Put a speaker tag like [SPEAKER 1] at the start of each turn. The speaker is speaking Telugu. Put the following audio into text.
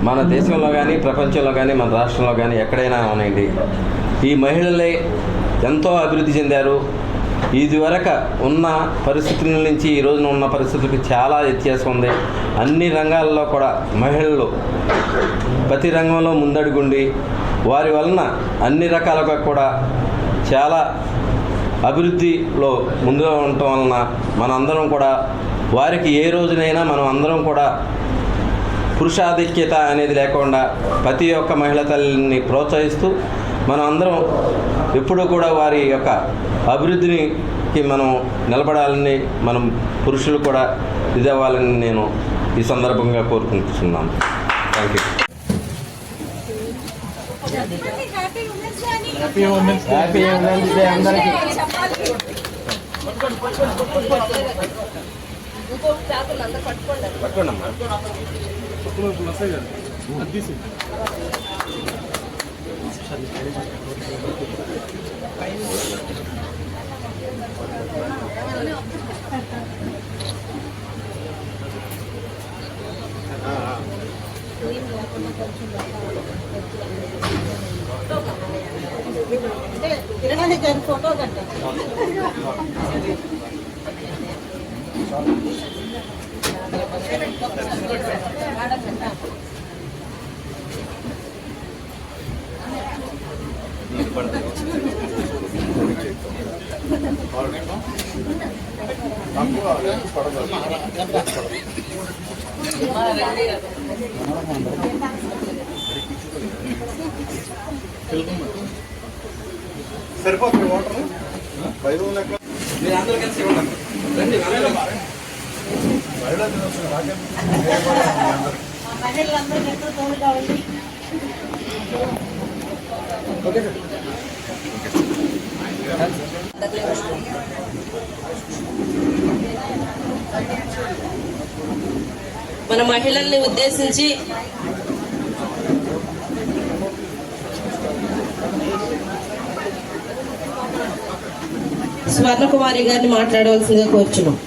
[SPEAKER 1] మన దేశంలో కానీ ప్రపంచంలో కానీ మన రాష్ట్రంలో కానీ ఎక్కడైనా ఉన్నాయండి, ఈ మహిళలే ఎంతో అభివృద్ధి చెందారు. ఇదివరకు ఉన్న పరిస్థితుల నుంచి ఈ రోజున ఉన్న పరిస్థితులకు చాలా వ్యత్యాసం ఉంది. అన్ని రంగాల్లో కూడా మహిళలు ప్రతి రంగంలో ముందడుగుండి వారి వలన అన్ని రకాలుగా కూడా చాలా అభివృద్ధిలో ముందుగా ఉండటం వలన మనందరం కూడా వారికి ఏ రోజునైనా మనం అందరం కూడా పురుషాధిక్యత అనేది లేకుండా ప్రతి ఒక్క మహిళా తల్లిని ప్రోత్సహిస్తూ మనం అందరం ఎప్పుడూ కూడా వారి యొక్క అభివృద్ధికి మనం నిలబడాలని, మనం పురుషులు కూడా ఇదవ్వాలని నేను ఈ సందర్భంగా కోరుకుంటున్నాను. Thank you. Happy women's day అందరికీ. పట్టుకోండమ్మా.
[SPEAKER 2] ఫోటో కంటే
[SPEAKER 3] సరిపోతుంది వాటర్ 5 లెక్క
[SPEAKER 1] మీరు అందరూ కలిసి ఉండండి. రండి.
[SPEAKER 2] మహిళలందరికీ ఎంతో తోడు కావాలి.
[SPEAKER 1] Okay sir.
[SPEAKER 4] మన మహిళల్ని ఉద్దేశించి స్వర్ణకుమారి గారిని మాట్లాడవలసిందిగా కోరుచున్నాం.